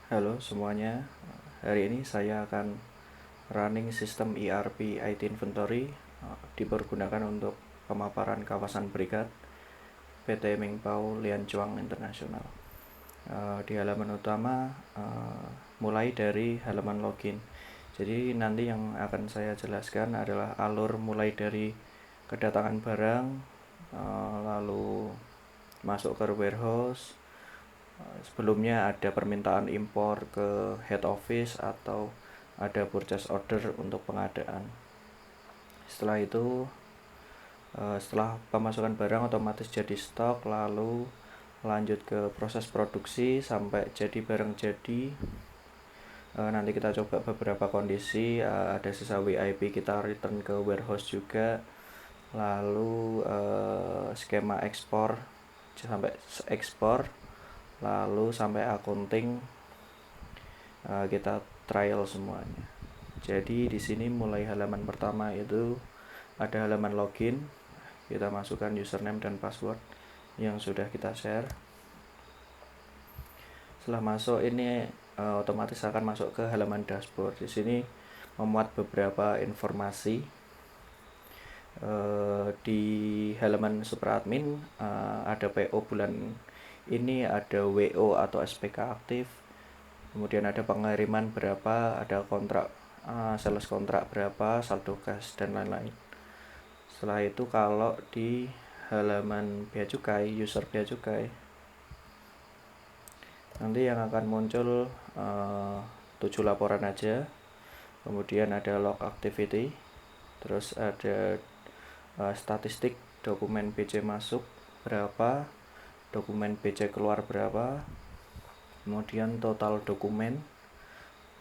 Halo semuanya, hari ini saya akan running sistem ERP IT Inventory dipergunakan untuk pemaparan kawasan berikat PT Mingpao Lian Chuang International. Di halaman utama mulai dari halaman login. Jadi nanti yang akan saya jelaskan adalah alur mulai dari kedatangan barang, lalu masuk ke warehouse. Sebelumnya ada permintaan impor ke head office atau ada purchase order untuk pengadaan. Setelah itu, setelah pemasukan barang otomatis jadi stok, lalu lanjut ke proses produksi sampai jadi barang jadi. Nanti kita coba beberapa kondisi, ada sisa WIP kita return ke warehouse juga. Lalu skema ekspor sampai ekspor, lalu sampai accounting kita trial semuanya. Jadi di sini mulai halaman pertama itu ada halaman login, kita masukkan username dan password yang sudah kita share. Setelah masuk ini otomatis akan masuk ke halaman dashboard. Di sini memuat beberapa informasi. Di halaman super admin ada PO bulan ini, ada WO atau SPK aktif, kemudian ada pengiriman berapa, ada kontrak sales kontrak berapa, saldo cash dan lain-lain. Setelah itu kalau di halaman bea cukai, user bea cukai, nanti yang akan muncul 7 laporan aja, kemudian ada log activity, terus ada statistik dokumen BC masuk berapa, dokumen BC keluar berapa, kemudian total dokumen,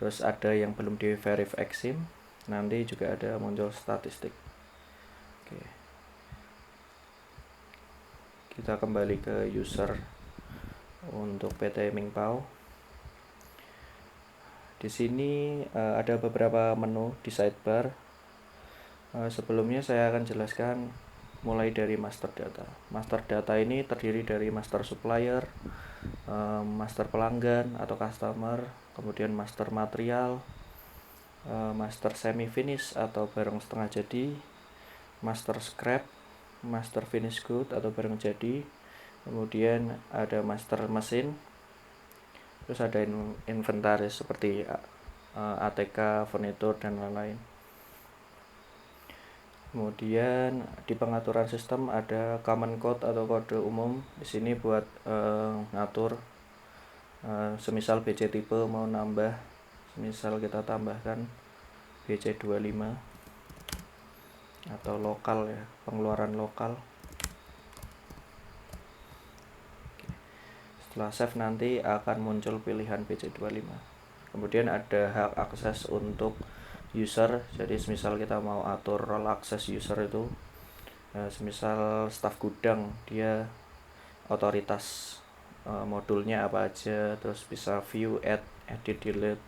terus ada yang belum di verify exim, nanti juga ada muncul statistik. Oke, kita kembali ke user untuk PT Mingpao. Di sini ada beberapa menu di sidebar. Sebelumnya saya akan jelaskan mulai dari master data. Master data ini terdiri dari master supplier, master pelanggan atau customer, kemudian master material, master semi finish atau barang setengah jadi, master scrap, master finish good atau barang jadi, kemudian ada master mesin, terus ada inventaris seperti ATK, furnitur dan lain-lain. Kemudian di pengaturan sistem ada common code atau kode umum. Di sini buat ngatur semisal BC tipe mau nambah, semisal kita tambahkan BC25 atau lokal ya, pengeluaran lokal. Setelah save nanti akan muncul pilihan BC25. Kemudian ada hak akses untuk user. Jadi semisal kita mau atur role access user itu, semisal staff gudang, dia otoritas modulnya apa aja, terus bisa view, add, edit, delete,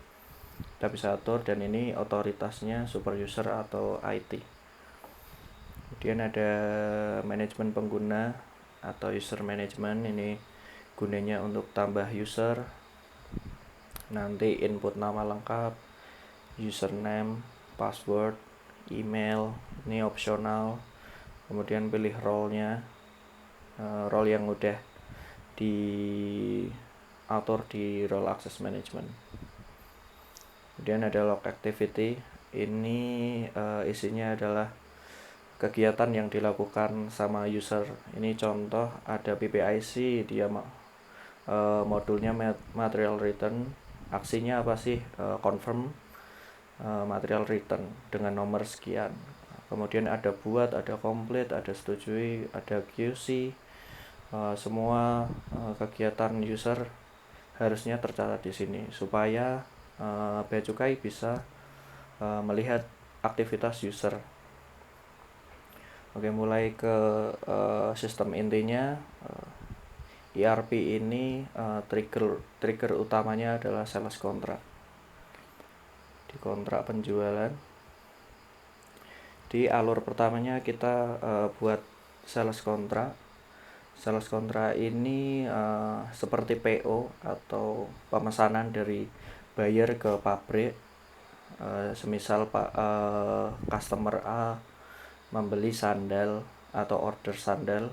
kita bisa atur. Dan ini otoritasnya super user atau IT. Kemudian ada manajemen pengguna atau user management, ini gunanya untuk tambah user. Nanti input nama lengkap, username, password, email, ini opsional. Kemudian pilih role-nya, role yang udah diatur di role access management. Kemudian ada log activity, ini isinya adalah kegiatan yang dilakukan sama user. Ini contoh ada PPIC, dia modulnya material return, aksinya apa sih, confirm material return dengan nomor sekian. Kemudian ada buat, ada complete, ada setujui, ada QC. Semua kegiatan user harusnya tercatat di sini supaya bea cukai bisa melihat aktivitas user. Oke, mulai ke sistem intinya. ERP ini trigger utamanya adalah sales kontrak. Di kontrak penjualan, di alur pertamanya kita buat sales kontrak. Sales kontrak ini seperti PO atau pemesanan dari buyer ke pabrik. Semisal customer A membeli sandal atau order sandal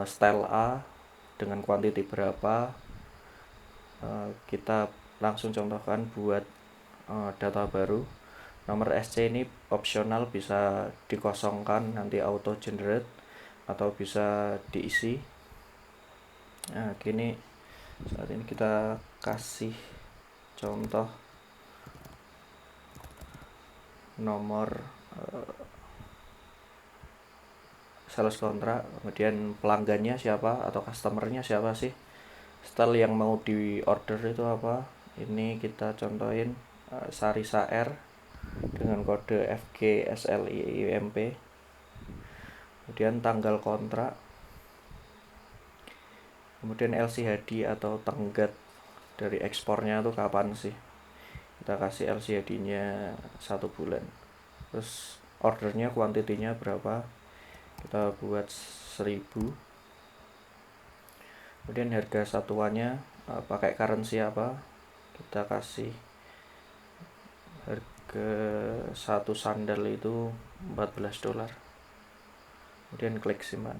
style A dengan kuantiti berapa, kita langsung contohkan buat data baru. Nomor SC ini opsional, bisa dikosongkan nanti auto generate atau bisa diisi. Nah, gini saat ini kita kasih contoh nomor sales kontrak, kemudian pelanggannya siapa atau customernya siapa sih, style yang mau di order itu apa. Ini kita contohin Sarisa R dengan kode FGSLIMP, kemudian tanggal kontrak, kemudian LCHD atau tenggat dari ekspornya itu kapan sih, kita kasih LCHD nya 1 bulan. Terus ordernya kuantitinya berapa, kita buat 1000. Kemudian harga satuannya pakai currency apa, kita kasih harga satu sandal itu $14. Kemudian klik simpan.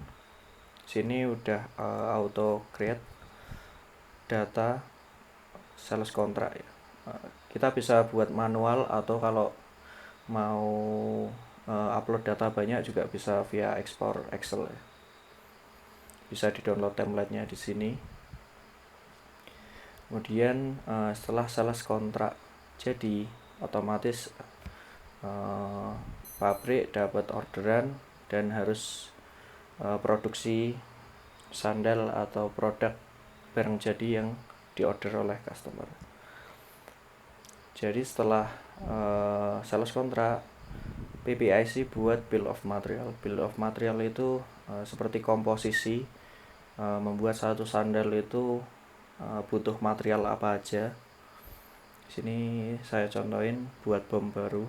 Sini udah auto create data sales kontrak ya. Kita bisa buat manual atau kalau mau upload data banyak juga bisa via ekspor Excel ya. Bisa di-download template-nya di sini. Kemudian setelah sales kontrak jadi, otomatis pabrik dapat orderan dan harus produksi sandal atau produk barang jadi yang diorder oleh customer. Jadi setelah sales kontrak, PPIC buat bill of material. Bill of material itu seperti komposisi, membuat satu sandal itu butuh material apa aja. Sini saya contohin buat bom baru.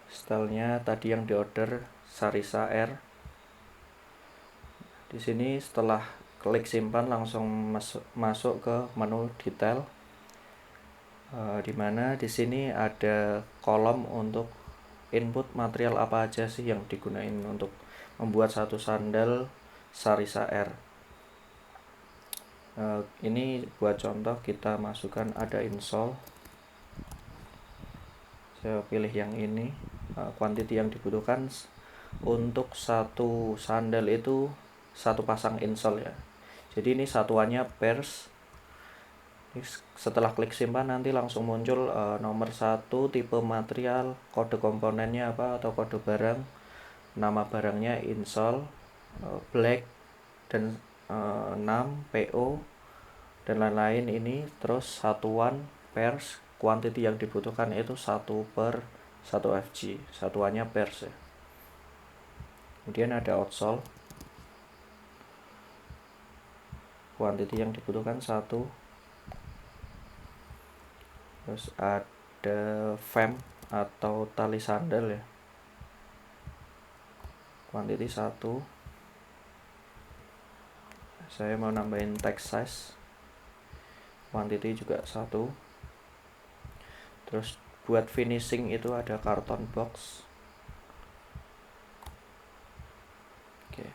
Stylenya tadi yang diorder Sarisa R. Di sini setelah klik simpan langsung masuk ke menu detail, dimana di sini ada kolom untuk input material apa aja sih yang digunain untuk membuat satu sandal Sarisa R. Ini buat contoh kita masukkan ada insole. Saya pilih yang ini. Quantity yang dibutuhkan untuk satu sandal itu satu pasang insole ya. Jadi ini satuannya pairs. Setelah klik simpan nanti langsung muncul nomor 1, tipe material, kode komponennya apa atau kode barang, nama barangnya insole, black dan 6 PO dan lain-lain ini. Terus satuan pairs, quantity yang dibutuhkan itu 1/1 FG, satuannya pairs ya. Kemudian ada outsole, quantity yang dibutuhkan 1. Terus ada fem atau tali sandal ya, quantity 1. Saya mau nambahin text size, quantity juga 1. Terus buat finishing itu ada karton box. Oke.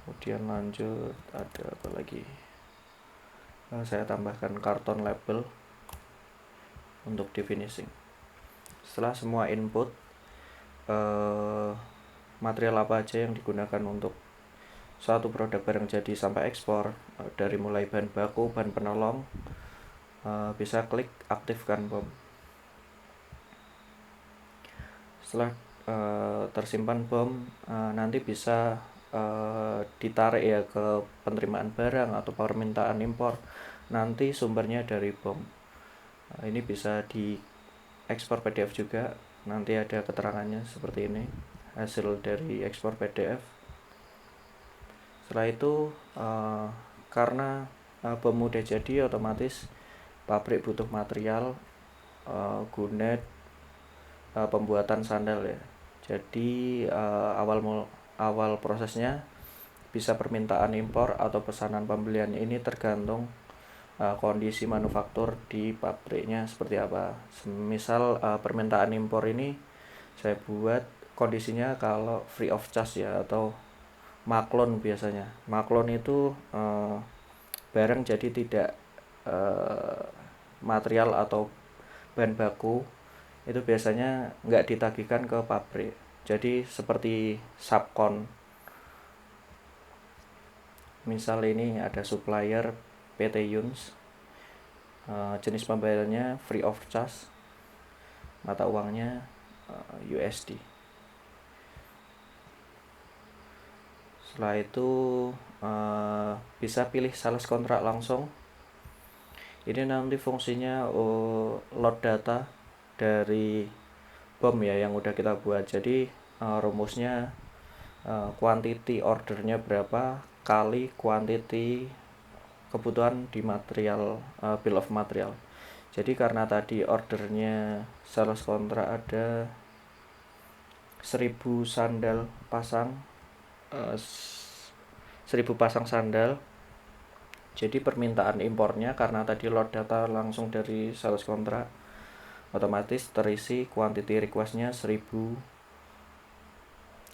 Kemudian lanjut ada apa lagi? Saya tambahkan karton label untuk di finishing. Setelah semua input material apa aja yang digunakan untuk suatu produk barang jadi sampai ekspor, dari mulai bahan baku, bahan penolong, bisa klik aktifkan BOM. Setelah tersimpan BOM, nanti bisa ditarik ya ke penerimaan barang atau permintaan impor. Nanti sumbernya dari BOM. Ini bisa di ekspor PDF juga. Nanti ada keterangannya seperti ini, hasil dari ekspor PDF. Setelah itu karena BOM udah jadi, otomatis pabrik butuh material, gudang, pembuatan sandal ya. Jadi awal prosesnya bisa permintaan impor atau pesanan pembelian, ini tergantung kondisi manufaktur di pabriknya seperti apa. Misal permintaan impor ini saya buat kondisinya kalau free of charge ya, atau maklon biasanya. Maklon itu barang jadi tidak material atau bahan baku itu biasanya nggak ditagihkan ke pabrik. Jadi seperti subkon. Misal ini ada supplier PT Yuns, jenis pembayarannya free of charge, mata uangnya USD. Setelah itu bisa pilih sales kontrak langsung. Ini nanti fungsinya load data dari BOM ya yang udah kita buat. Jadi rumusnya quantity ordernya berapa kali quantity kebutuhan di material, bill of material. Jadi karena tadi ordernya sales kontrak ada 1000 sandal pasang, 1000 pasang sandal. Jadi permintaan impornya karena tadi load data langsung dari sales kontrak, otomatis terisi quantity requestnya 1000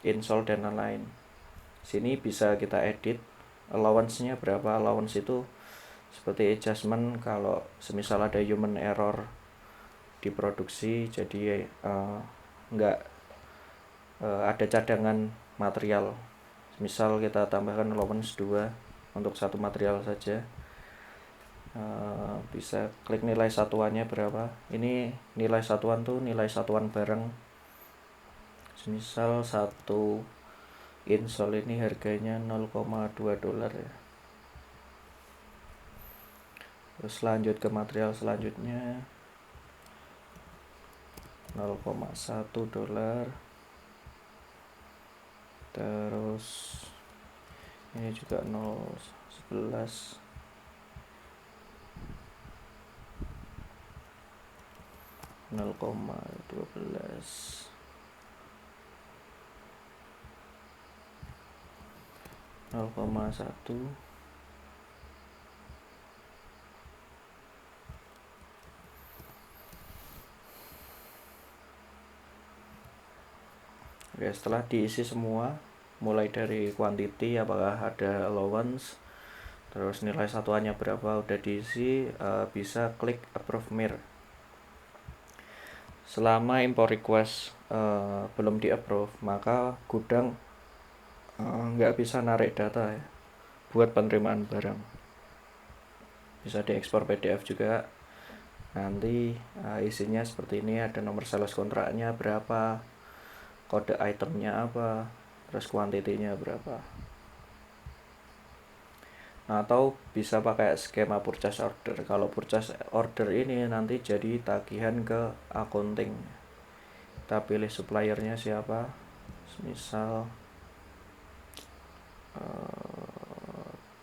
insole dan lain-lain. Sini bisa kita edit allowance-nya berapa. Allowance itu seperti adjustment kalau semisal ada human error di produksi, jadi nggak ada cadangan material. Misal kita tambahkan allowance 2 untuk satu material saja, bisa klik nilai satuannya berapa. Ini nilai satuan tuh nilai satuan barang. Misal satu insole ini harganya $0,2 ya. Terus lanjut ke material selanjutnya, $0,1. Terus ini juga 0,11, 0,12, 0,1. Oke, setelah diisi semua, mulai dari quantity apakah ada allowance, terus nilai satuannya berapa udah diisi, bisa klik approve mir. Selama import request belum di approve, maka gudang nggak bisa narik data ya buat penerimaan barang. Bisa diekspor PDF juga. Nanti isinya seperti ini, ada nomor sales kontraknya berapa, kode itemnya apa, terus kuantitinya berapa. Nah, atau bisa pakai skema purchase order. Kalau purchase order ini nanti jadi tagihan ke accounting. Kita pilih suppliernya siapa, misal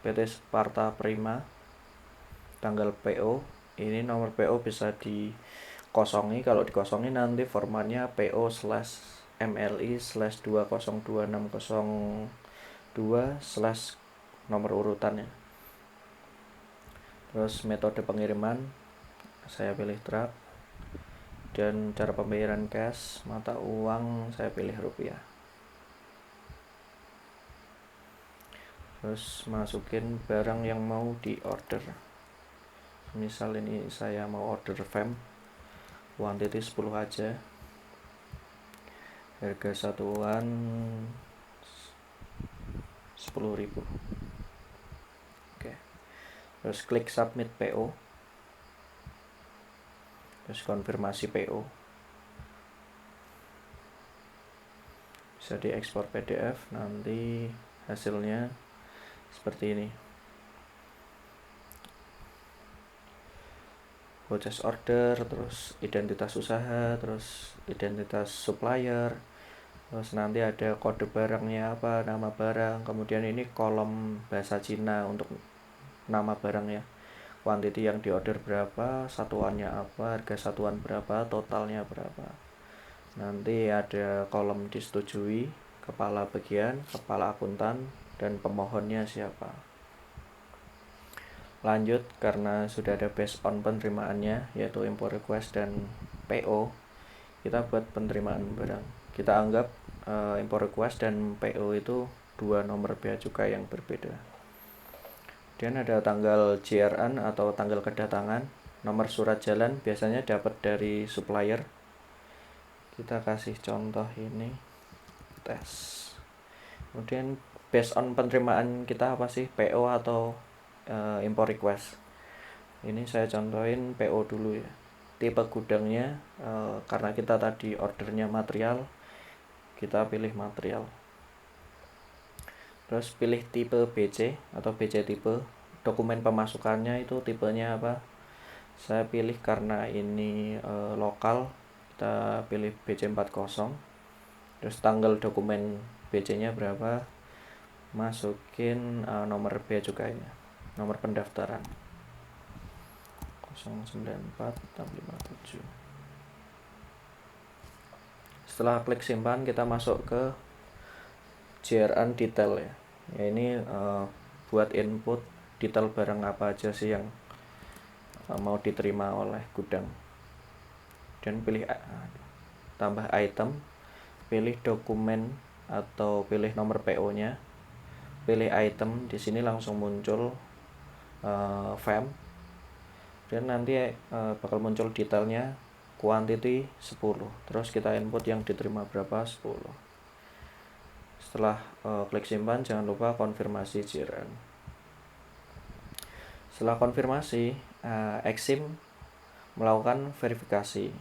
PT Sparta Prima, tanggal PO. Ini nomor PO bisa dikosongi. Kalau dikosongi nanti formatnya PO/MLI/202602/ nomor urutannya. Terus metode pengiriman saya pilih truk, dan cara pembayaran cash mata uang saya pilih rupiah. Terus masukin barang yang mau di order. Misal ini saya mau order VEM quantity 10 aja, harga satuan 10.000. Oke. Terus klik submit PO, terus konfirmasi PO. Bisa diekspor PDF, nanti hasilnya seperti ini. Purchase order, terus identitas usaha, terus identitas supplier, terus nanti ada kode barangnya apa, nama barang, kemudian ini kolom bahasa Cina untuk nama barang ya, quantity yang diorder berapa, satuannya apa, harga satuan berapa, totalnya berapa. Nanti ada kolom disetujui, kepala bagian, kepala akuntan, dan pemohonnya siapa. Lanjut, karena sudah ada based on penerimaannya, yaitu import request dan PO, kita buat penerimaan barang. Kita anggap import request dan PO itu dua nomor bea cukai yang berbeda. Dan ada tanggal JRN atau tanggal kedatangan, nomor surat jalan biasanya dapat dari supplier. Kita kasih contoh ini, tes. Kemudian based on penerimaan kita apa sih, PO atau import request. Ini saya contohin PO dulu ya. Tipe gudangnya, karena kita tadi ordernya material, kita pilih material. Terus pilih tipe BC atau BC tipe. Dokumen pemasukannya itu tipenya apa? Saya pilih karena ini lokal, kita pilih BC40. Terus tanggal dokumen BC-nya berapa? Masukin nomor bea cukainya, nomor pendaftaran 094657. Setelah klik simpan, kita masuk ke JRN detail ya. Ini buat input detail barang apa aja sih yang mau diterima oleh gudang. Dan pilih tambah item, pilih dokumen atau pilih nomor PO-nya, pilih item. Di sini langsung muncul FAM, dan nanti bakal muncul detailnya, quantity 10. Terus kita input yang diterima berapa, 10. Setelah klik simpan, jangan lupa konfirmasi JRN. Setelah konfirmasi, Exim melakukan verifikasi.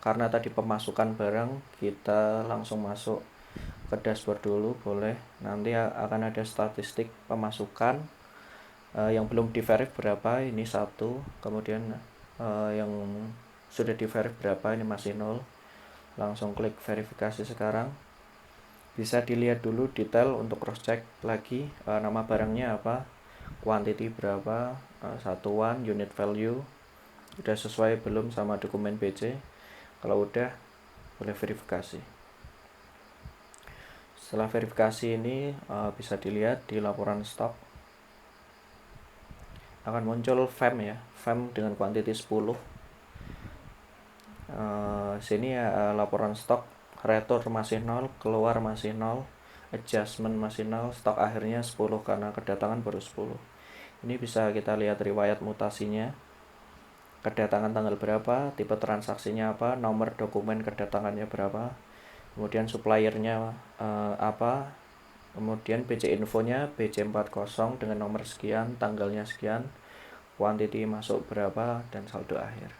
Karena tadi pemasukan barang, kita langsung masuk ke dashboard dulu, boleh. Nanti akan ada statistik pemasukan yang belum di-verif berapa, ini 1. Kemudian yang sudah di-verif berapa, ini masih 0. Langsung klik verifikasi sekarang. Bisa dilihat dulu detail untuk cross check lagi, nama barangnya apa, quantity berapa, satuan, unit value, udah sesuai belum sama dokumen BC. Kalau udah, boleh verifikasi. Setelah verifikasi ini bisa dilihat di laporan stok akan muncul FAM ya, FAM dengan quantity 10. Sini ya, laporan stok, retur masih 0, keluar masih 0, adjustment masih 0, stok akhirnya 10 karena kedatangan baru 10. Ini bisa kita lihat riwayat mutasinya, kedatangan tanggal berapa, tipe transaksinya apa, nomor dokumen kedatangannya berapa, kemudian suppliernya apa, kemudian BC infonya BC40 dengan nomor sekian, tanggalnya sekian, quantity masuk berapa, dan saldo akhir.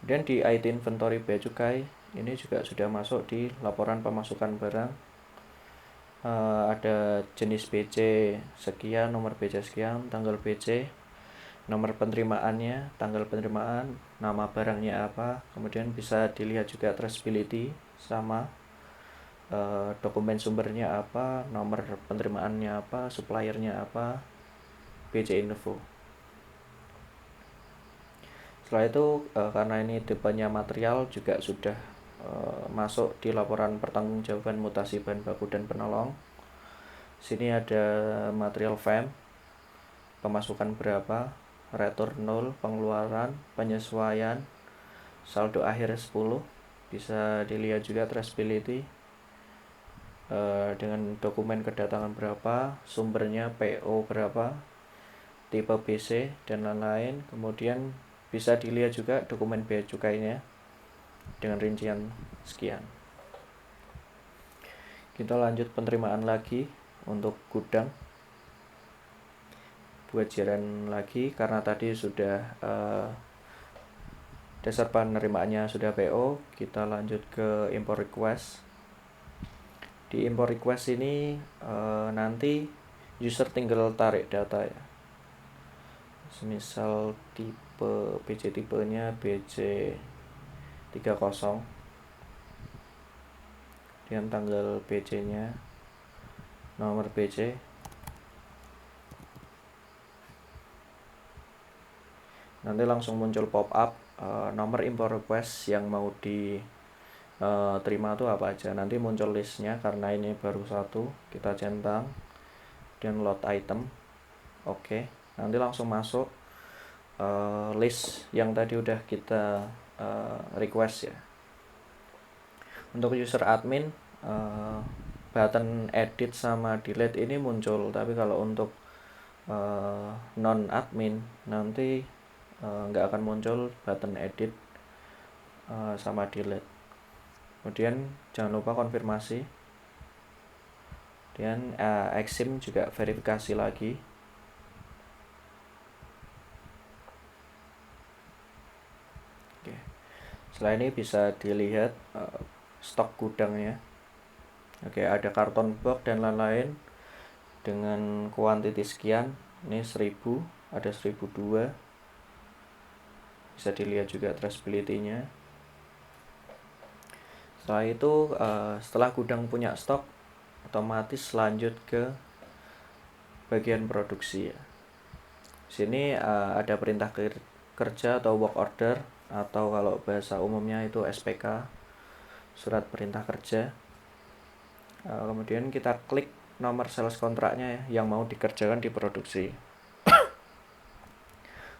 Dan di IT inventory bea cukai ini juga sudah masuk di laporan pemasukan barang. Ada jenis BC sekian, nomor BC sekian, tanggal BC, nomor penerimaannya, tanggal penerimaan, nama barangnya apa. Kemudian bisa dilihat juga traceability sama dokumen sumbernya apa, nomor penerimaannya apa, suppliernya apa, BC info. Setelah itu karena ini tipenya material juga sudah masuk di laporan pertanggungjawaban mutasi bahan baku dan penolong. Sini ada material FAM, pemasukan berapa, retur 0, pengeluaran, penyesuaian, saldo akhir 10. Bisa dilihat juga traceability dengan dokumen kedatangan berapa, sumbernya PO berapa, tipe BC, dan lain-lain. Kemudian bisa dilihat juga dokumen bea cukainya dengan rincian sekian. Kita lanjut penerimaan lagi untuk gudang. Buat JRN lagi, karena tadi sudah dasar penerimaannya sudah PO, kita lanjut ke import request. Di import request ini nanti user tinggal tarik data ya. Misal tipe BC tipenya BC30, dengan tanggal BC nya, nomor BC, nanti langsung muncul pop up nomor import request yang mau diterima itu apa aja. Nanti muncul listnya, karena ini baru satu, kita centang dan load item. Oke, nanti langsung masuk list yang tadi udah kita request ya. Untuk user admin, button edit sama delete ini muncul, tapi kalau untuk non admin nanti nggak akan muncul button edit sama delete. Kemudian jangan lupa konfirmasi, dan exim juga verifikasi lagi. Oke. Setelah ini bisa dilihat stok gudangnya. Oke, ada karton box dan lain-lain dengan kuantiti sekian. Ini 1000, ada 1002. Bisa dilihat juga traceability-nya. Setelah itu, setelah gudang punya stok, otomatis lanjut ke bagian produksi ya. Sini ada perintah kerja atau work order, atau kalau bahasa umumnya itu SPK, surat perintah kerja. Kemudian kita klik nomor sales kontraknya ya, yang mau dikerjakan di produksi.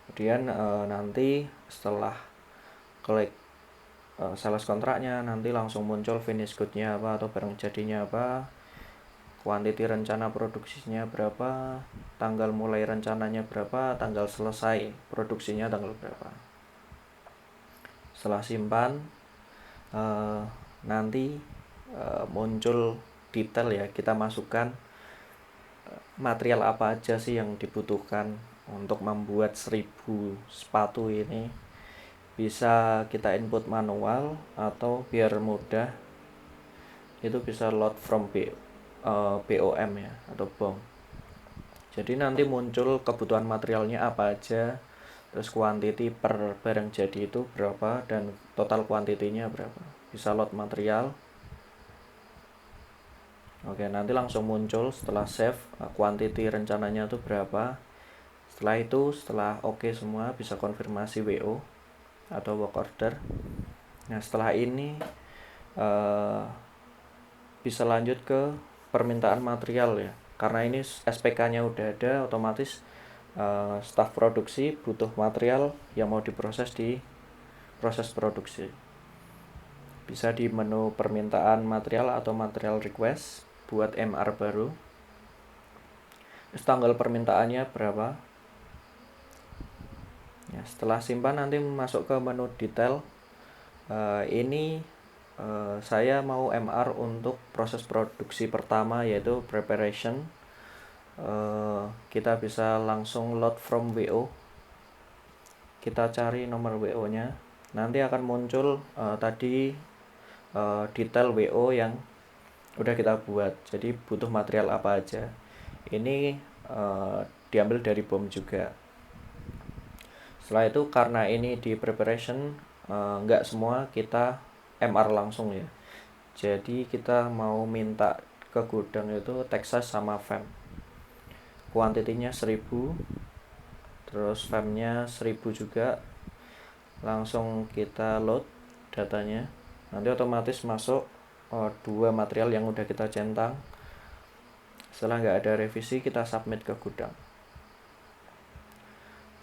Kemudian nanti setelah klik sales kontraknya, nanti langsung muncul finish good-nya apa atau barang jadinya apa, kuantiti rencana produksinya berapa, tanggal mulai rencananya berapa, tanggal selesai produksinya tanggal berapa. Setelah simpan, nanti muncul detail ya, kita masukkan material apa aja sih yang dibutuhkan untuk membuat 1000 sepatu ini. Bisa kita input manual, atau biar mudah itu bisa load from BOM ya, atau BOM. Jadi nanti muncul kebutuhan materialnya apa aja, terus kuantiti per barang jadi itu berapa, dan total kuantitinya berapa. Bisa load material. Oke, nanti langsung muncul setelah save kuantiti rencananya itu berapa. Setelah itu, setelah oke semua, bisa konfirmasi WO atau work order. Nah, setelah ini bisa lanjut ke permintaan material ya. Karena ini SPK-nya udah ada, otomatis staf produksi butuh material yang mau diproses di proses produksi. Bisa di menu permintaan material atau material request, buat MR baru. Terus tanggal permintaannya berapa. Ya, setelah simpan nanti masuk ke menu detail. Ini saya mau MR untuk proses produksi pertama, yaitu preparation. Kita bisa langsung load from WO. Kita cari nomor WO nya, nanti akan muncul tadi detail WO yang udah kita buat. Jadi butuh material apa aja. Ini diambil dari BOM juga. Setelah itu, karena ini di preparation, nggak semua kita MR langsung ya. Jadi kita mau minta ke gudang itu Texas sama FEM. Kuantitinya 1000, terus FEM-nya 1000 juga. Langsung kita load datanya. Nanti otomatis masuk 2 material yang udah kita centang. Setelah nggak ada revisi, kita submit ke gudang.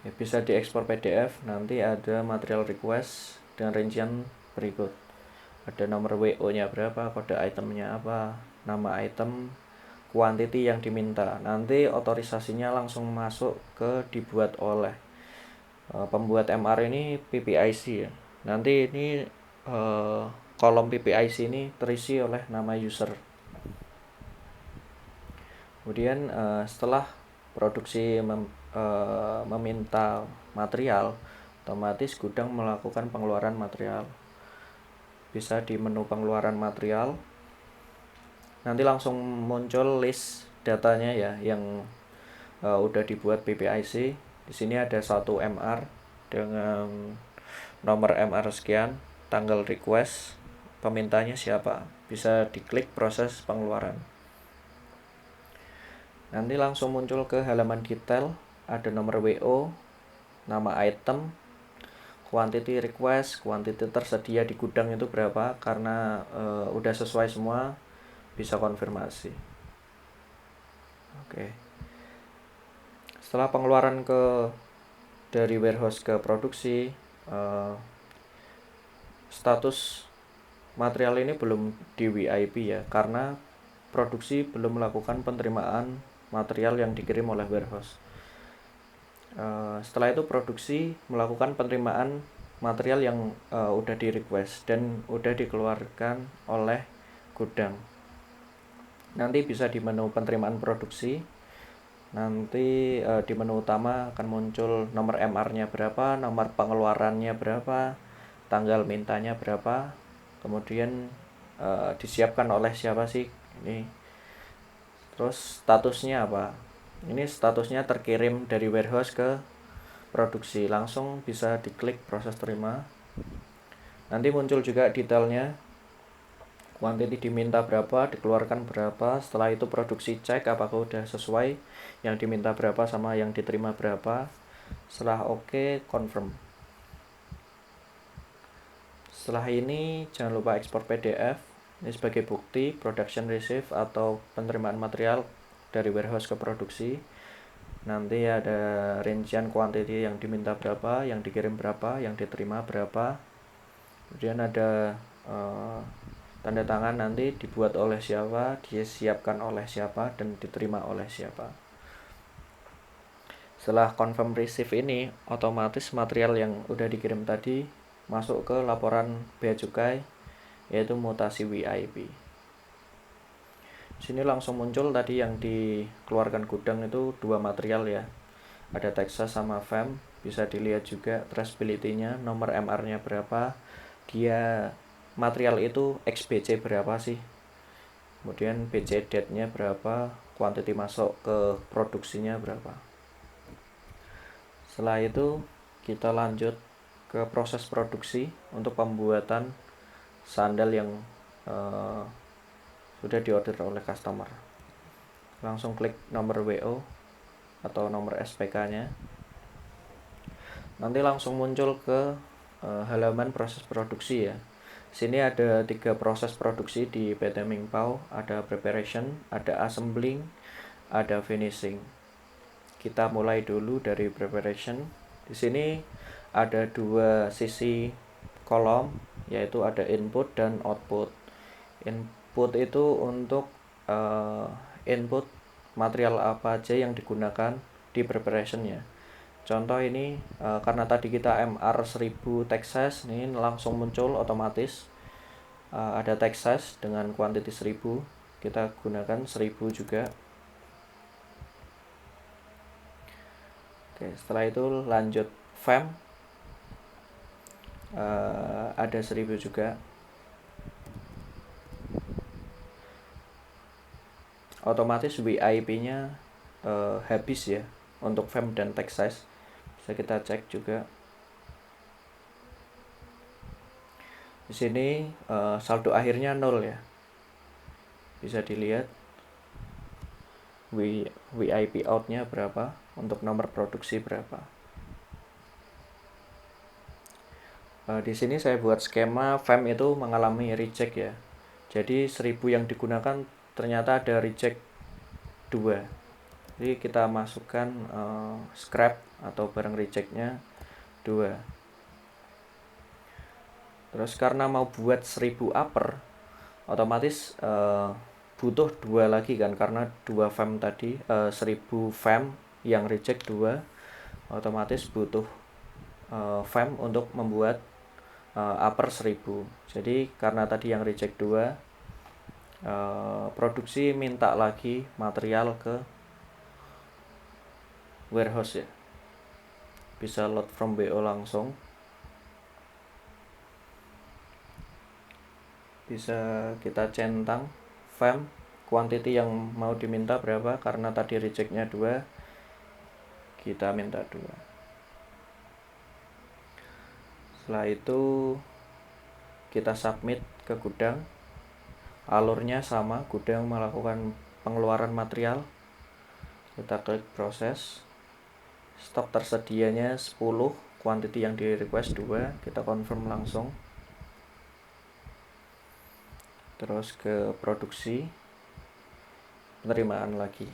Ya, bisa diekspor PDF. Nanti ada material request dan rincian berikut. Ada nomor WO-nya berapa, kode itemnya apa, nama item, kuantiti yang diminta. Nanti otorisasinya langsung masuk ke dibuat oleh pembuat MR ini PPIC ya. Nanti ini kolom PPIC ini terisi oleh nama user. Kemudian setelah produksi meminta material, otomatis gudang melakukan pengeluaran material. Bisa di menu pengeluaran material, nanti langsung muncul list datanya ya, yang udah dibuat PPIC. Di sini ada 1 MR dengan nomor MR sekian, tanggal request, pemintanya siapa. Bisa diklik proses pengeluaran. Nanti langsung muncul ke halaman detail, ada nomor WO, nama item, quantity request, quantity tersedia di gudang itu berapa, karena udah sesuai semua bisa konfirmasi. Oke. Setelah pengeluaran dari warehouse ke produksi, status material ini belum di WIP ya, karena produksi belum melakukan penerimaan material yang dikirim oleh warehouse. Setelah itu produksi melakukan penerimaan material yang udah di request dan udah dikeluarkan oleh gudang. Nanti bisa di menu penerimaan produksi. Nanti di menu utama akan muncul nomor MR-nya berapa, nomor pengeluarannya berapa, tanggal mintanya berapa, kemudian disiapkan oleh siapa sih ini, terus statusnya apa. Ini statusnya terkirim dari warehouse ke produksi, langsung bisa diklik proses terima. Nanti muncul juga detailnya, quantity diminta berapa, dikeluarkan berapa. Setelah itu produksi cek apakah udah sesuai yang diminta berapa sama yang diterima berapa. Setelah oke, confirm. Setelah ini jangan lupa ekspor PDF. Ini sebagai bukti production receive atau penerimaan material dari warehouse ke produksi. Nanti ada rincian quantity yang diminta berapa, yang dikirim berapa, yang diterima berapa. Kemudian ada tanda tangan nanti dibuat oleh siapa, disiapkan oleh siapa, dan diterima oleh siapa. Setelah confirm receive ini, otomatis material yang udah dikirim tadi masuk ke laporan bea cukai, yaitu mutasi WIP. Sini langsung muncul tadi yang dikeluarkan gudang itu 2 material ya. Ada Texas sama FEM, bisa dilihat juga traceability-nya, nomor MR-nya berapa, dia material itu XBC berapa sih, kemudian BC date-nya berapa, quantity masuk ke produksinya berapa. Setelah itu kita lanjut ke proses produksi untuk pembuatan sandal yang sudah diorder oleh customer. Langsung klik nomor WO atau nomor SPK-nya. Nanti langsung muncul ke halaman proses produksi ya. Sini ada 3 proses produksi di PT Mingpao, ada preparation, ada assembling, ada finishing. Kita mulai dulu dari preparation. Di sini ada 2 sisi kolom, yaitu ada input dan output. Input itu untuk input material apa aja yang digunakan di preparation-nya. Contoh ini karena tadi kita MR 1000 Texas, ini langsung muncul otomatis ada Texas dengan quantity 1000, kita gunakan 1000 juga. Oke, setelah itu lanjut FEM, ada 1000 juga. Otomatis WIP-nya habis ya untuk FEM dan Texas. Bisa kita cek juga. Di sini saldo akhirnya 0 ya. Bisa dilihat WIP out-nya berapa, untuk nomor produksi berapa. Di sini saya buat skema FEM itu mengalami reject ya. Jadi 1000 yang digunakan ternyata ada reject 2. Jadi kita masukkan scrap atau barang rejectnya 2. Terus karena mau buat 1000 upper, otomatis butuh 2 lagi kan, karena 2 FEM tadi, 1000 FEM yang reject 2, otomatis butuh FEM untuk membuat upper 1000. Jadi karena tadi yang reject 2, produksi minta lagi material ke warehouse ya. Bisa load from BO langsung. Bisa kita centang FEM quantity yang mau diminta berapa, karena tadi rejectnya 2, kita minta 2. Setelah itu kita submit ke gudang. Alurnya sama, gudang melakukan pengeluaran material. Kita klik proses. Stok tersedianya 10, quantity yang di request 2, kita confirm langsung. Terus ke produksi, penerimaan lagi.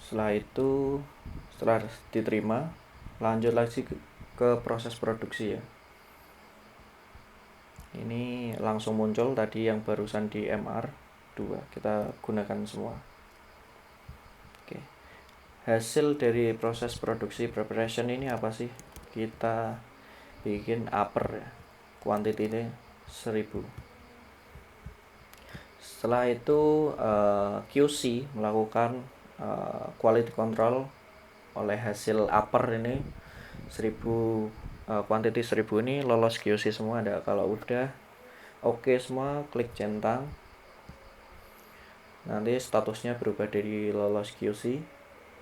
Setelah itu, setelah diterima, lanjut lagi ke proses produksi ya. Ini langsung muncul tadi yang barusan di MR2, kita gunakan semua. Oke. Hasil dari proses produksi preparation ini apa sih? Kita bikin upper ya, quantity ini 1000. Setelah itu QC melakukan quality control oleh hasil upper ini 1000, quantity 1000 ini lolos QC semua. Ada kalau udah oke semua, klik centang, nanti statusnya berubah dari lolos QC.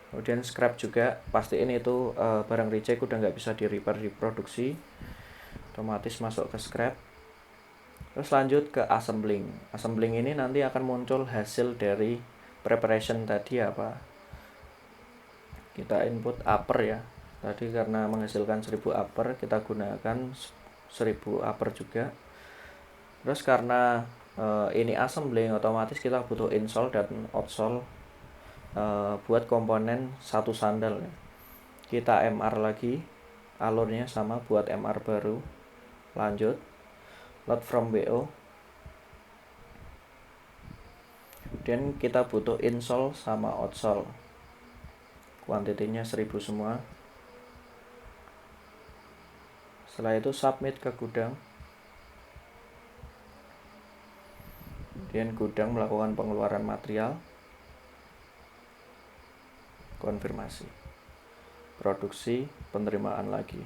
Kemudian scrap juga, pastiin itu barang reject udah nggak bisa di repair di produksi, otomatis masuk ke scrap. Terus lanjut ke assembling. Assembling ini nanti akan muncul hasil dari preparation tadi apa. Kita input upper ya. Tadi karena menghasilkan 1000 upper, kita gunakan 1000 upper juga. Terus karena ini assembling, otomatis kita butuh insole dan outsole buat komponen satu sandal ya. Kita MR lagi, alurnya sama buat MR baru. Lanjut, load from BO. Dan kita butuh insole sama outsole, kuantitinya 1000 semua. Setelah itu submit ke gudang. Kemudian gudang melakukan pengeluaran material, konfirmasi, produksi, penerimaan lagi.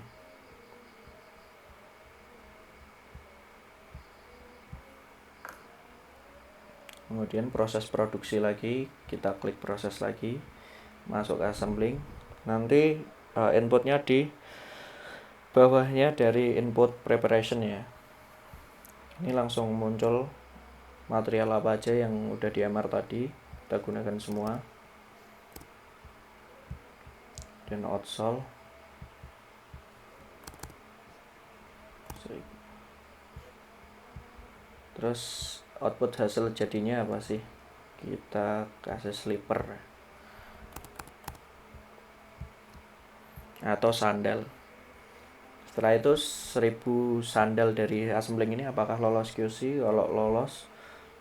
Kemudian proses produksi lagi, kita klik proses lagi, masuk ke assembling. Nanti inputnya di bawahnya dari input preparation ya. Ini langsung muncul material apa aja yang udah di MR tadi, kita gunakan semua. Dan outsole, terus output hasil jadinya apa sih? Kita kasih slipper atau sandal. Setelah itu 1000 sandal dari assembling ini apakah lolos QC? Kalau lolos,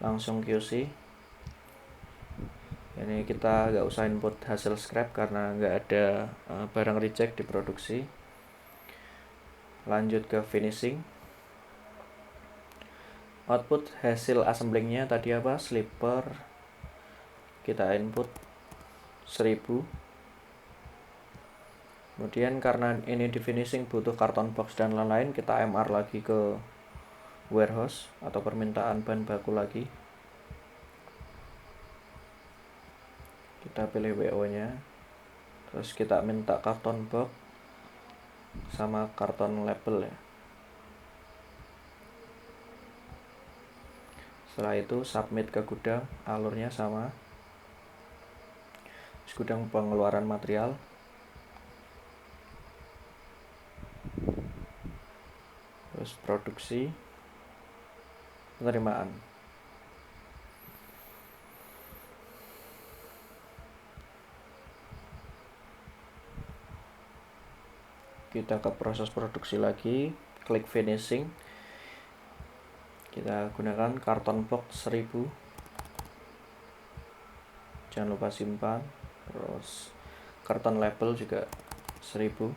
langsung QC. Ini kita nggak usah input hasil scrap karena nggak ada barang reject di produksi. Lanjut ke finishing. Output hasil assemblingnya tadi apa? Slipper. Kita input 1000. Kemudian karena ini di finishing butuh karton box dan lain-lain, kita MR lagi ke warehouse atau permintaan bahan baku lagi. Kita pilih WO nya, terus kita minta karton box sama karton label ya. Setelah itu submit ke gudang, alurnya sama. Terus gudang pengeluaran material, terus produksi, penerimaan. Kita ke proses produksi lagi, klik finishing. Kita gunakan karton box 1000. Jangan lupa simpan. Terus karton label juga 1000.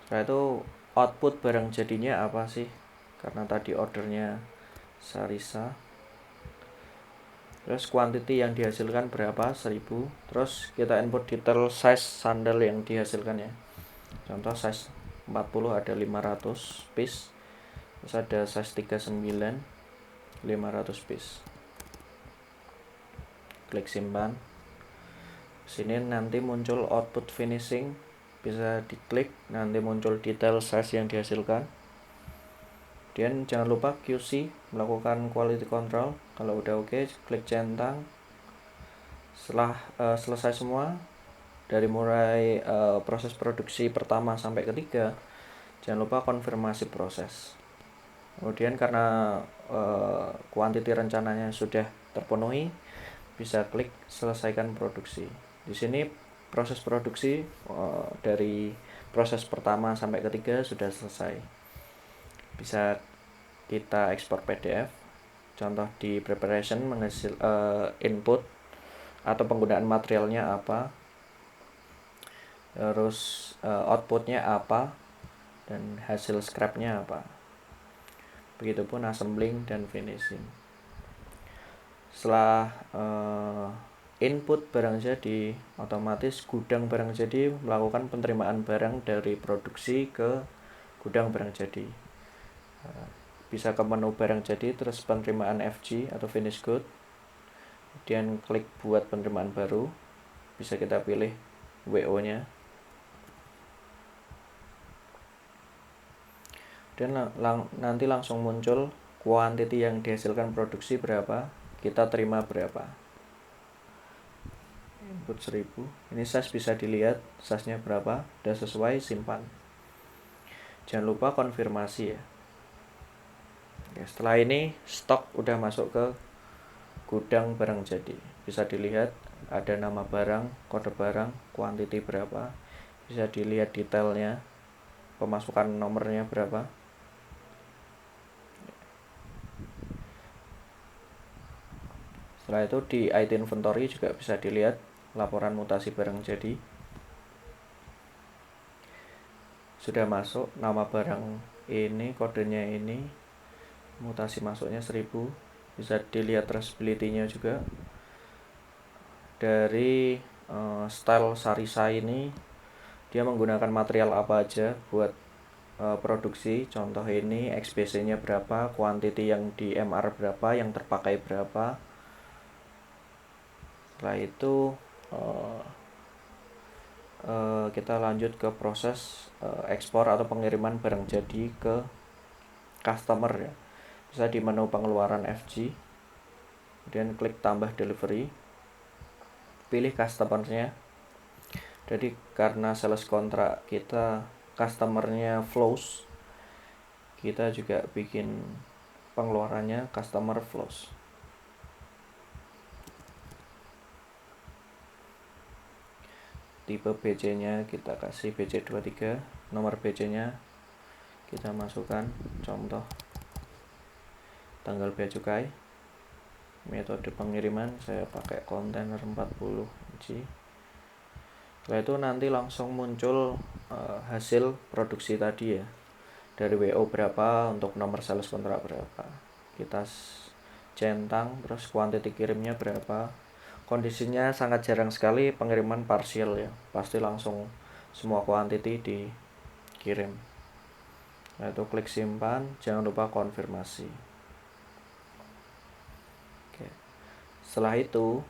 Setelah itu output barang jadinya apa sih? Karena tadi ordernya Sarisa. Terus quantity yang dihasilkan berapa? 1000. Terus kita input detail size sandal yang dihasilkan ya. Contoh size 40 ada 500 piece. Terus ada size 39 500 piece. Klik simpan. Sini nanti muncul output finishing, bisa diklik, nanti muncul detail size yang dihasilkan. Dan jangan lupa QC, melakukan quality control. Kalau udah oke, klik centang, Setelah selesai semua, dari mulai proses produksi pertama sampai ketiga, jangan lupa konfirmasi proses. Kemudian karena kuantiti rencananya sudah terpenuhi, bisa klik selesaikan produksi. Di sini proses produksi dari proses pertama sampai ketiga sudah selesai. Bisa kita ekspor PDF. Contoh di preparation menghasil input atau penggunaan materialnya apa, terus outputnya apa, dan hasil scrapnya apa. Begitupun assembling dan finishing. Setelah input barang jadi, otomatis gudang barang jadi melakukan penerimaan barang dari produksi ke gudang barang jadi. Bisa ke menu barang jadi, terus penerimaan FG atau finish good, kemudian klik buat penerimaan baru. Bisa kita pilih WO nya, dan nanti langsung muncul kuantiti yang dihasilkan produksi berapa, kita terima berapa. Input 1000, ini size bisa dilihat size-nya berapa, udah sesuai, simpan. Jangan lupa konfirmasi ya. Oke, setelah ini stok udah masuk ke gudang barang jadi. Bisa dilihat ada nama barang, kode barang, kuantiti berapa. Bisa dilihat detailnya, pemasukan nomornya berapa. Setelah itu di IT inventory juga bisa dilihat laporan mutasi barang jadi. Sudah masuk nama barang ini, kodenya ini, mutasi masuknya 1000. Bisa dilihat traceability-nya juga. Dari style Sarisa ini, dia menggunakan material apa aja buat produksi. Contoh ini XBC-nya berapa, kuantiti yang di MR berapa, yang terpakai berapa. Setelah itu kita lanjut ke proses ekspor atau pengiriman barang jadi ke customer ya. Bisa di menu pengeluaran FG, kemudian klik tambah delivery, pilih customernya. Jadi karena sales kontrak kita customernya flows, kita juga bikin pengeluarannya customer flows. Tipe BC-nya kita kasih BC23, nomor BC-nya kita masukkan, contoh tanggal bea cukai. Metode pengiriman saya pakai kontainer 40 inci. Setelah itu nanti langsung muncul hasil produksi tadi ya, dari WO berapa, untuk nomor sales kontrak berapa. Kita centang, terus kuantiti kirimnya berapa. Kondisinya sangat jarang sekali pengiriman parsial ya, pasti langsung semua kuantiti dikirim. Nah, itu klik simpan, jangan lupa konfirmasi. Oke. Setelah itu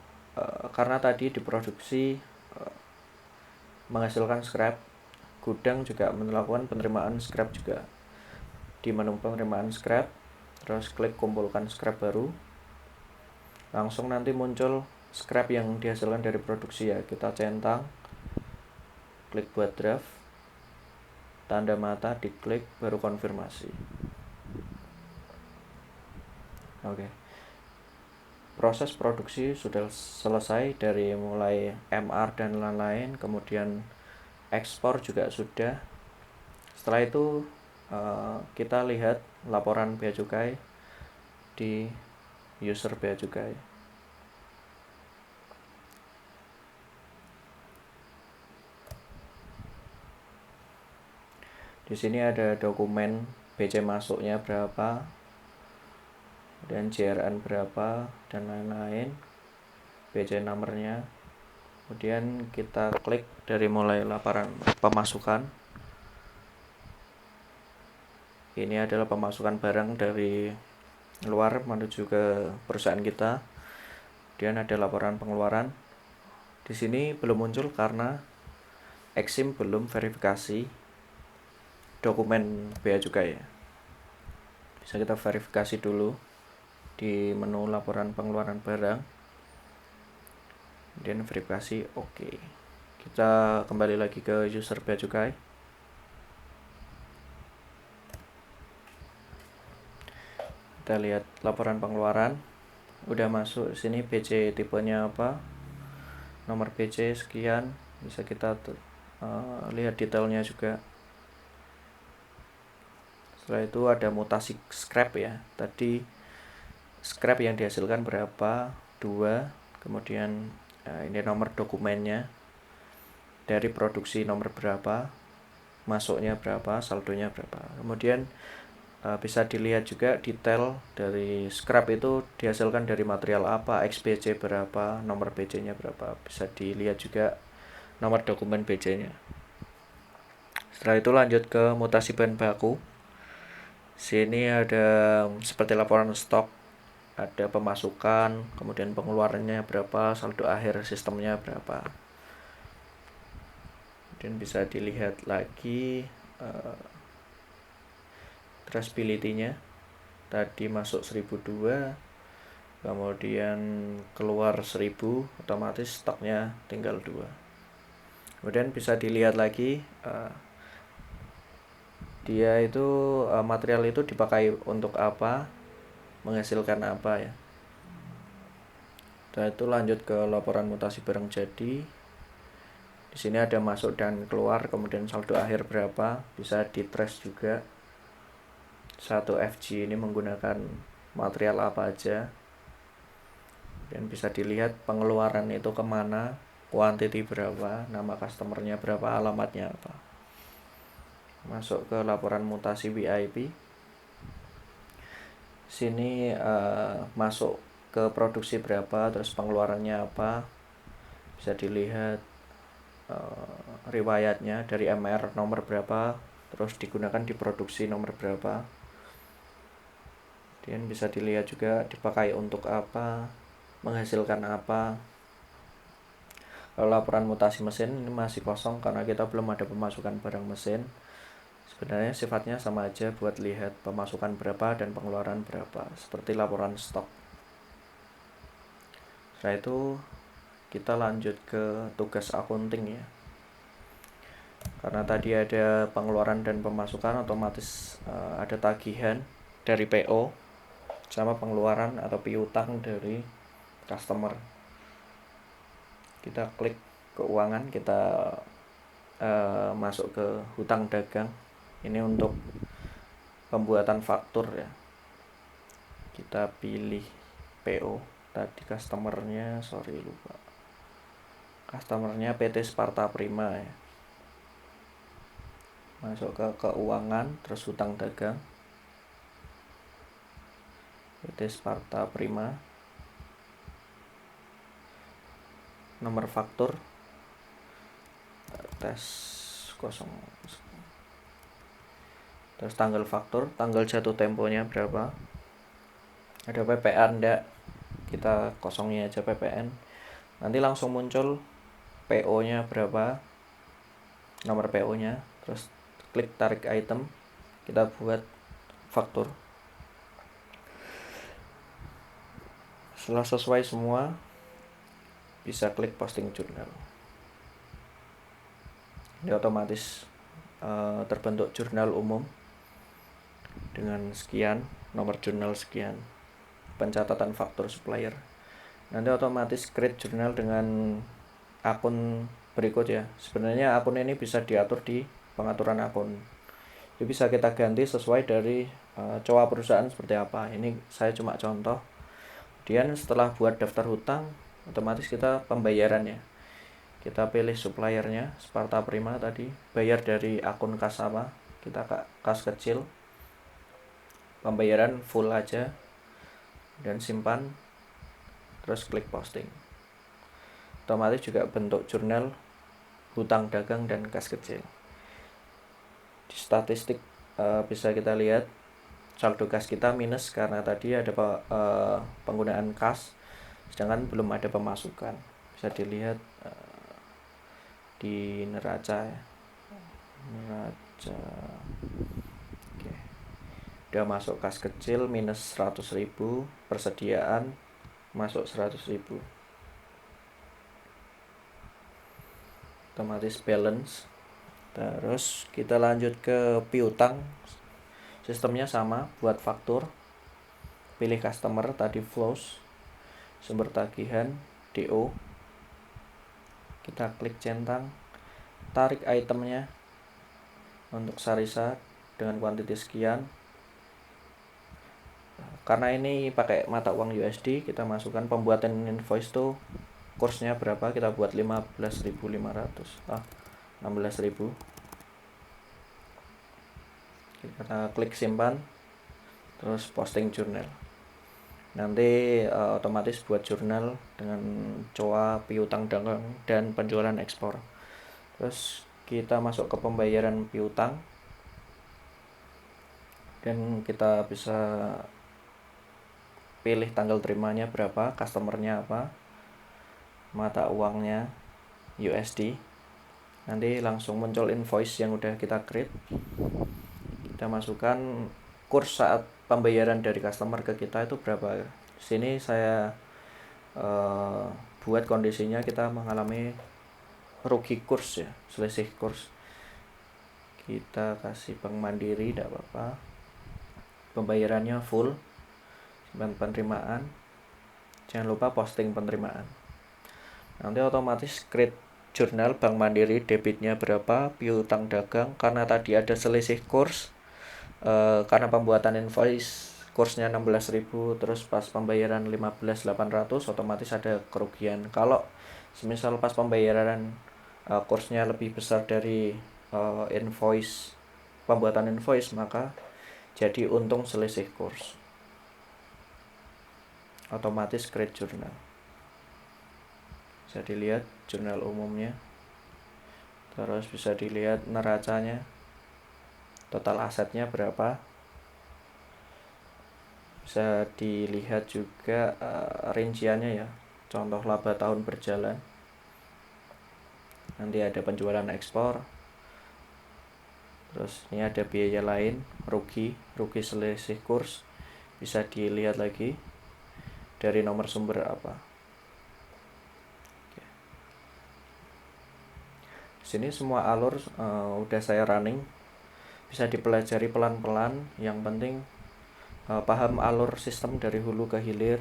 karena tadi diproduksi menghasilkan scrap, gudang juga melakukan penerimaan scrap juga. Di menu penerimaan scrap, terus klik kumpulkan scrap baru, langsung nanti muncul scrap yang dihasilkan dari produksi ya. Kita centang, klik buat draft, tanda mata diklik, baru konfirmasi. Oke. Proses produksi sudah selesai dari mulai MR dan lain-lain, kemudian ekspor juga sudah. Setelah itu kita lihat laporan bea cukai di user bea cukai. Di sini ada dokumen BC masuknya berapa, dan JRN berapa, dan lain-lain, BC nomornya. Kemudian kita klik dari mulai laporan pemasukan. Ini adalah pemasukan barang dari luar menuju ke perusahaan kita. Kemudian ada laporan pengeluaran. Di sini belum muncul karena Exim belum verifikasi dokumen bea cukai ya. Bisa kita verifikasi dulu di menu laporan pengeluaran barang. kemudian verifikasi oke. Kita kembali lagi ke user bea cukai. Kita lihat laporan pengeluaran, udah masuk sini BC tipenya apa, nomor BC sekian, bisa kita lihat detailnya juga. Setelah itu ada mutasi scrap ya, tadi scrap yang dihasilkan berapa, 2, kemudian ini nomor dokumennya, dari produksi nomor berapa, masuknya berapa, saldonya berapa. Kemudian bisa dilihat juga detail dari scrap itu dihasilkan dari material apa, XBC berapa, nomor BC-nya berapa. Bisa dilihat juga nomor dokumen BC-nya. Setelah itu lanjut ke mutasi bahan baku. Sini ada seperti laporan stok, ada pemasukan, kemudian pengeluarannya berapa, saldo akhir sistemnya berapa. Kemudian bisa dilihat lagi traceability-nya. Tadi masuk 1002, kemudian keluar 1000, otomatis stoknya tinggal 2. Kemudian bisa dilihat lagi dia itu material itu dipakai untuk apa, menghasilkan apa ya. Setelah itu lanjut ke laporan mutasi barang jadi. Di sini ada masuk dan keluar, kemudian saldo akhir berapa, bisa di-trace juga. 1 FG ini menggunakan material apa aja. Dan bisa dilihat pengeluaran itu kemana, quantity berapa, nama customernya berapa, alamatnya apa. Masuk ke laporan mutasi VIP. Sini masuk ke produksi berapa, terus pengeluarannya apa. Bisa dilihat riwayatnya dari MR nomor berapa, terus digunakan di produksi nomor berapa. Dan bisa dilihat juga dipakai untuk apa, menghasilkan apa. Kalau laporan mutasi mesin ini masih kosong karena kita belum ada pemasukan barang mesin. Sebenarnya sifatnya sama aja buat lihat pemasukan berapa dan pengeluaran berapa, seperti laporan stok. Setelah itu kita lanjut ke tugas accounting ya. Karena tadi ada pengeluaran dan pemasukan, otomatis ada tagihan dari PO sama pengeluaran atau piutang dari customer. Kita klik keuangan, kita masuk ke hutang dagang. Ini untuk pembuatan faktur ya. Kita pilih PO. Tadi customernya, lupa. Customernya PT Sparta Prima ya. Masuk ke keuangan, terus hutang dagang. PT Sparta Prima. Nomor faktur tes 0. Terus tanggal faktur, tanggal jatuh temponya berapa, ada PPN enggak, kita kosongin aja PPN. Nanti langsung muncul PO nya berapa, nomor PO nya, terus klik tarik item, kita buat faktur. Setelah sesuai semua, bisa klik posting jurnal. Ini otomatis terbentuk jurnal umum dengan sekian, nomor jurnal sekian, pencatatan faktur supplier. Nanti otomatis create jurnal dengan akun berikut ya. Sebenarnya akun ini bisa diatur di pengaturan akun. Jadi bisa kita ganti sesuai dari COA perusahaan seperti apa. Ini saya cuma contoh. Kemudian setelah buat daftar hutang, otomatis kita pembayarannya. Kita pilih suppliernya, Sparta Prima tadi, bayar dari akun kas apa, kita kas kecil. Pembayaran full aja, dan simpan, terus klik posting. Otomatis juga bentuk jurnal hutang dagang dan kas kecil. Di statistik bisa kita lihat saldo kas kita minus karena tadi ada penggunaan kas, sedangkan belum ada pemasukan. Bisa dilihat di neraca ya. Neraca. Oke. Udah masuk kas kecil minus 100.000, persediaan masuk 100.000. otomatis balance. Terus kita lanjut ke piutang, sistemnya sama, buat faktur, pilih customer, tadi flows, sumber tagihan, DO, kita klik centang, tarik itemnya untuk Sarisa dengan kuantiti sekian. Karena ini pakai mata uang USD, kita masukkan pembuatan invoice tuh kursnya berapa, kita buat 15.500, 16.000. Kita klik simpan, terus posting jurnal. Nanti otomatis buat jurnal dengan COA, piutang dagang, dan penjualan ekspor. Terus kita masuk ke pembayaran piutang, dan kita bisa pilih tanggal terimanya berapa, customernya apa, mata uangnya USD. Nanti langsung muncul invoice yang udah kita create. Kita masukkan kurs saat pembayaran dari customer ke kita itu berapa. Sini saya buat kondisinya kita mengalami rugi kurs ya, selisih kurs. Kita kasih Bank Mandiri, tidak apa-apa. Pembayarannya full, simpan penerimaan, jangan lupa posting penerimaan. Nanti otomatis create jurnal Bank Mandiri, debitnya berapa, piutang dagang, karena tadi ada selisih kurs, karena pembuatan invoice kursnya 16.000, terus pas pembayaran 15.800, otomatis ada kerugian. Kalau semisal pas pembayaran kursnya lebih besar dari invoice, pembuatan invoice, maka jadi untung selisih kurs. Otomatis create jurnal. Bisa dilihat jurnal umumnya. Terus bisa dilihat neracanya, total asetnya berapa. Bisa dilihat juga rinciannya ya, contoh laba tahun berjalan. Nanti ada penjualan ekspor. Terus ini ada biaya lain, rugi selisih kurs, bisa dilihat lagi dari nomor sumber apa. Sini semua alur udah saya running, bisa dipelajari pelan-pelan. Yang penting paham alur sistem dari hulu ke hilir,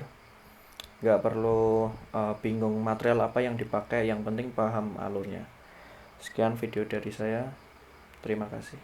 nggak perlu bingung material apa yang dipakai, yang penting paham alurnya. Sekian video dari saya, terima kasih.